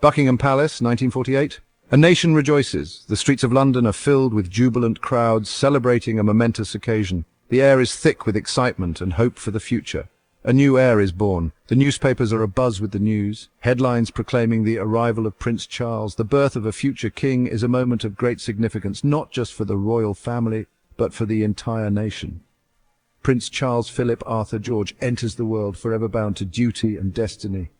Buckingham Palace, 1948. A nation rejoices. The streets of London are filled with jubilant crowds celebrating a momentous occasion. The air is thick with excitement and hope for the future. A new heir is born. The newspapers are abuzz with the news. Headlines proclaiming the arrival of Prince Charles. The birth of a future king is a moment of great significance, not just for the royal family, but for the entire nation. Prince Charles Philip Arthur George enters the world, forever bound to duty and destiny.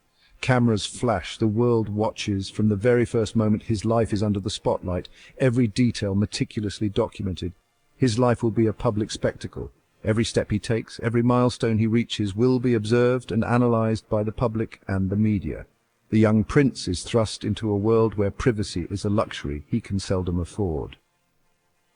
Cameras flash, the world watches. From the very first moment, his life is under the spotlight, every detail meticulously documented. His life will be a public spectacle. Every step he takes, every milestone he reaches will be observed and analyzed by the public and the media. The young prince is thrust into a world where privacy is a luxury he can seldom afford.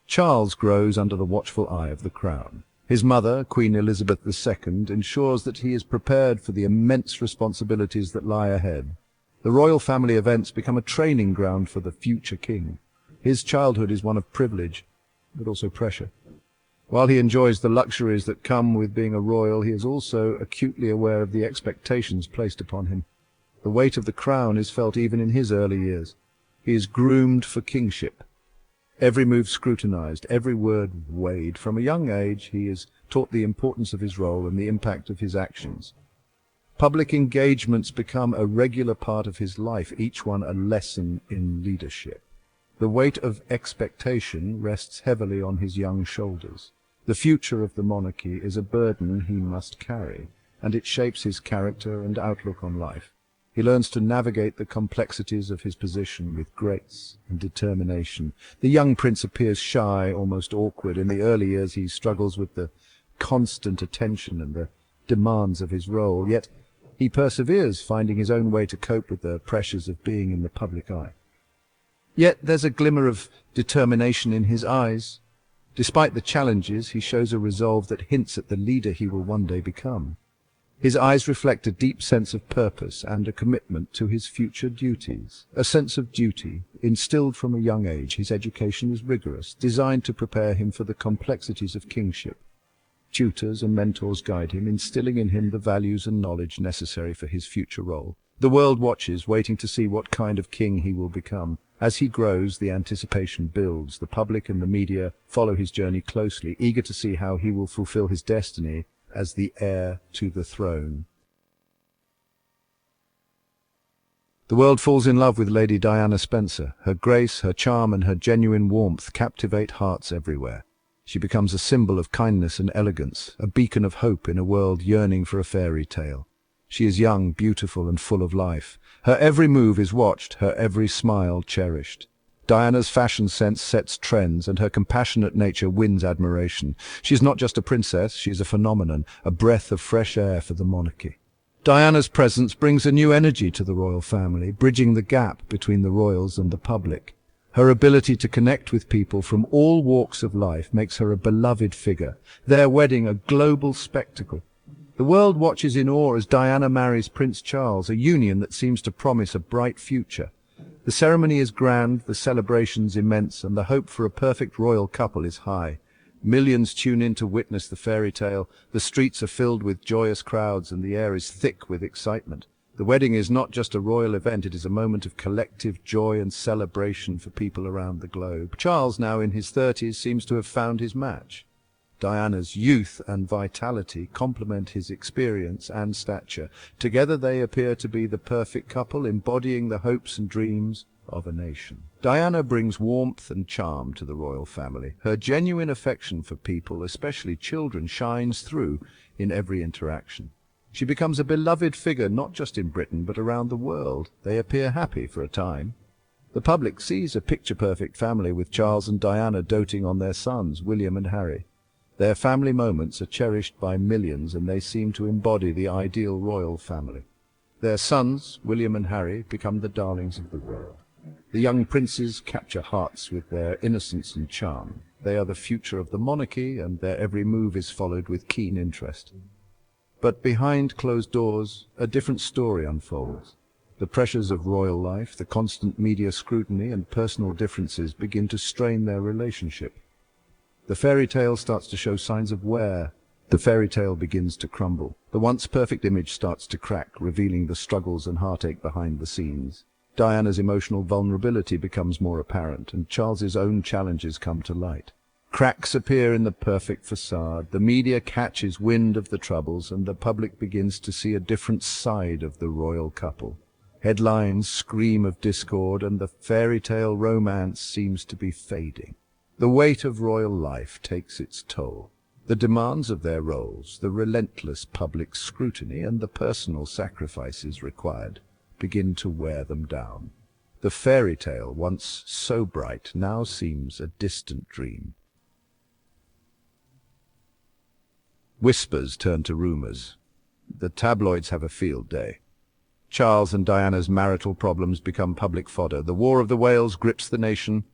Charles grows under the watchful eye of the crown. His mother, Queen Elizabeth II, ensures that he is prepared for the immense responsibilities that lie ahead. The royal family events become a training ground for the future king. His childhood is one of privilege, but also pressure. While he enjoys the luxuries that come with being a royal, he is also acutely aware of the expectations placed upon him. The weight of the crown is felt even in his early years. He is groomed for kingship. Every move scrutinized, every word weighed. From a young age, he is taught the importance of his role and the impact of his actions. Public engagements become a regular part of his life, each one a lesson in leadership. The weight of expectation rests heavily on his young shoulders. The future of the monarchy is a burden he must carry, and it shapes his character and outlook on life. He learns to navigate the complexities of his position with grace and determination. The young prince appears shy, almost awkward. In the early years he struggles with the constant attention and the demands of his role, yet he perseveres, finding his own way to cope with the pressures of being in the public eye. Yet there's a glimmer of determination in his eyes. Despite the challenges, he shows a resolve that hints at the leader he will one day become. His eyes reflect a deep sense of purpose and a commitment to his future duties. A sense of duty, instilled from a young age. His education is rigorous, designed to prepare him for the complexities of kingship. Tutors and mentors guide him, instilling in him the values and knowledge necessary for his future role. The world watches, waiting to see what kind of king he will become. As he grows, the anticipation builds. The public and the media follow his journey closely, eager to see how he will fulfill his destiny as the heir to the throne. The world falls in love with Lady Diana Spencer. Her grace, her charm, and her genuine warmth captivate hearts everywhere. She becomes a symbol of kindness and elegance, a beacon of hope in a world yearning for a fairy tale. She is young, beautiful, and full of life. Her every move is watched, her every smile cherished. Diana's fashion sense sets trends, and her compassionate nature wins admiration. She is not just a princess, she is a phenomenon, a breath of fresh air for the monarchy. Diana's presence brings a new energy to the royal family, bridging the gap between the royals and the public. Her ability to connect with people from all walks of life makes her a beloved figure, their wedding a global spectacle. The world watches in awe as Diana marries Prince Charles, a union that seems to promise a bright future. The ceremony is grand, the celebrations immense, and the hope for a perfect royal couple is high. Millions tune in to witness the fairy tale. The streets are filled with joyous crowds, and the air is thick with excitement. The wedding is not just a royal event, it is a moment of collective joy and celebration for people around the globe. Charles, now in his 30s, seems to have found his match. Diana's youth and vitality complement his experience and stature. Together they appear to be the perfect couple, embodying the hopes and dreams of a nation. Diana brings warmth and charm to the royal family. Her genuine affection for people, especially children, shines through in every interaction. She becomes a beloved figure not just in Britain but around the world. They appear happy for a time. The public sees a picture-perfect family with Charles and Diana doting on their sons, William and Harry. Their family moments are cherished by millions, and they seem to embody the ideal royal family. Their sons, William and Harry, become the darlings of the world. The young princes capture hearts with their innocence and charm. They are the future of the monarchy, and their every move is followed with keen interest. But behind closed doors, a different story unfolds. The pressures of royal life, the constant media scrutiny, and personal differences begin to strain their relationship. The fairy tale starts to show signs of wear. The fairy tale begins to crumble. The once perfect image starts to crack, revealing the struggles and heartache behind the scenes. Diana's emotional vulnerability becomes more apparent, and Charles's own challenges come to light. Cracks appear in the perfect facade, the media catches wind of the troubles, and the public begins to see a different side of the royal couple. Headlines scream of discord, and the fairy tale romance seems to be fading. The weight of royal life takes its toll. The demands of their roles, the relentless public scrutiny, and the personal sacrifices required begin to wear them down. The fairy tale, once so bright, now seems a distant dream. Whispers turn to rumors. The tabloids have a field day. Charles and Diana's marital problems become public fodder. The War of the Wales grips the nation.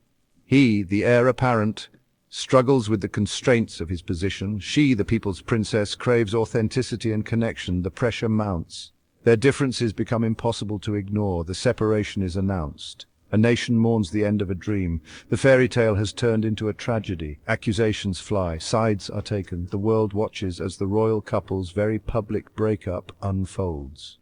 He, the heir apparent, struggles with the constraints of his position. She, the people's princess, craves authenticity and connection. The pressure mounts. Their differences become impossible to ignore. The separation is announced. A nation mourns the end of a dream. The fairy tale has turned into a tragedy. Accusations fly. Sides are taken. The world watches as the royal couple's very public breakup unfolds.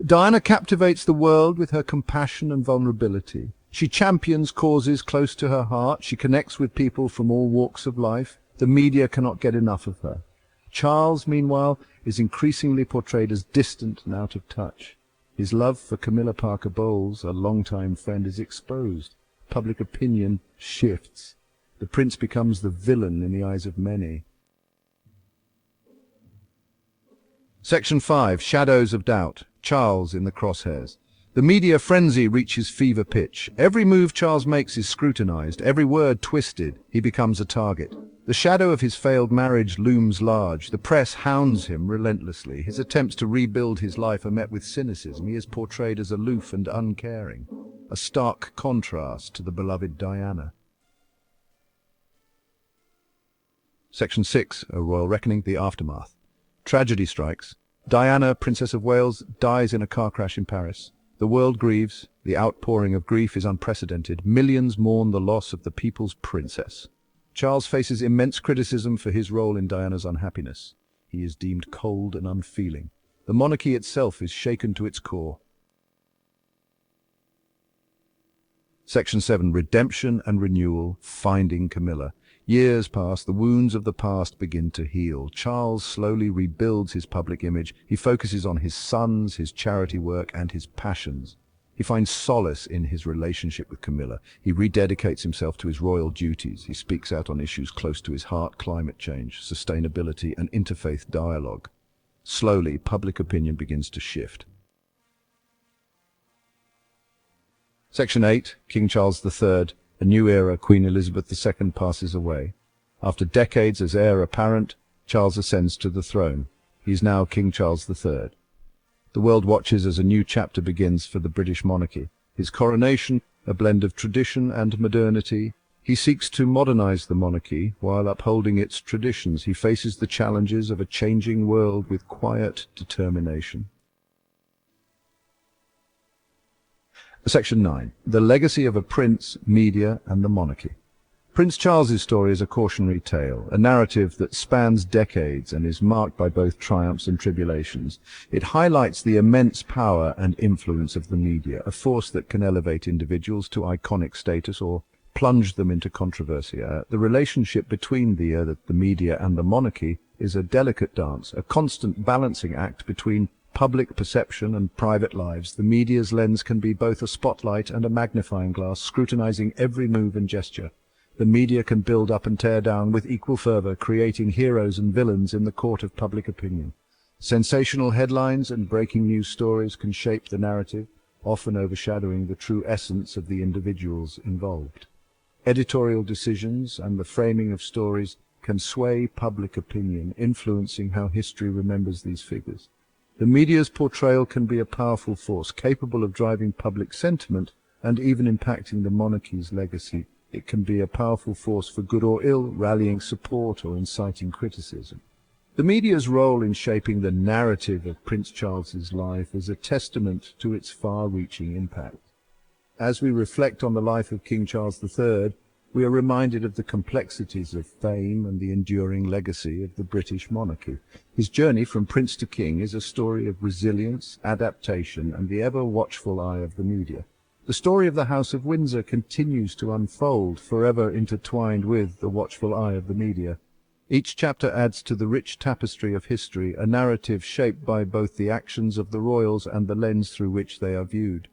Diana captivates the world with her compassion and vulnerability. She champions causes close to her heart. She connects with people from all walks of life. The media cannot get enough of her. Charles, meanwhile, is increasingly portrayed as distant and out of touch. His love for Camilla Parker Bowles, a longtime friend, is exposed. Public opinion shifts. The prince becomes the villain in the eyes of many. Section 5. Shadows of Doubt. Charles in the crosshairs. The media frenzy reaches fever pitch. Every move Charles makes is scrutinized, every word twisted. He becomes a target. The shadow of his failed marriage looms large. The press hounds him relentlessly. His attempts to rebuild his life are met with cynicism. He is portrayed as aloof and uncaring, a stark contrast to the beloved Diana. Section 6. A Royal Reckoning. The Aftermath. Tragedy strikes. Diana, Princess of Wales, dies in a car crash in Paris. The world grieves. The outpouring of grief is unprecedented. Millions mourn the loss of the people's princess. Charles faces immense criticism for his role in Diana's unhappiness. He is deemed cold and unfeeling. The monarchy itself is shaken to its core. Section 7. Redemption and Renewal. Finding Camilla. Years pass, the wounds of the past begin to heal. Charles slowly rebuilds his public image. He focuses on his sons, his charity work, and his passions. He finds solace in his relationship with Camilla. He rededicates himself to his royal duties. He speaks out on issues close to his heart: climate change, sustainability, and interfaith dialogue. Slowly, public opinion begins to shift. Section 8. King Charles III. A new era. Queen Elizabeth II passes away. After decades as heir apparent, Charles ascends to the throne. He is now King Charles III. The world watches as a new chapter begins for the British monarchy. His coronation, a blend of tradition and modernity. He seeks to modernize the monarchy while upholding its traditions. He faces the challenges of a changing world with quiet determination. Section 9. The Legacy of a Prince, Media, and the Monarchy. Prince Charles's story is a cautionary tale, a narrative that spans decades and is marked by both triumphs and tribulations. It highlights the immense power and influence of the media, a force that can elevate individuals to iconic status or plunge them into controversy. The relationship between the media and the monarchy is a delicate dance, a constant balancing act between public perception and private lives. The media's lens can be both a spotlight and a magnifying glass, scrutinizing every move and gesture. The media can build up and tear down with equal fervor, creating heroes and villains in the court of public opinion. Sensational headlines and breaking news stories can shape the narrative, often overshadowing the true essence of the individuals involved. Editorial decisions and the framing of stories can sway public opinion, influencing how history remembers these figures. The media's portrayal can be a powerful force, capable of driving public sentiment and even impacting the monarchy's legacy. It can be a powerful force for good or ill, rallying support or inciting criticism. The media's role in shaping the narrative of Prince Charles's life is a testament to its far-reaching impact. As we reflect on the life of King Charles III, we are reminded of the complexities of fame and the enduring legacy of the British monarchy. His journey from prince to king is a story of resilience, adaptation, and the ever-watchful eye of the media. The story of the House of Windsor continues to unfold, forever intertwined with the watchful eye of the media. Each chapter adds to the rich tapestry of history, a narrative shaped by both the actions of the royals and the lens through which they are viewed.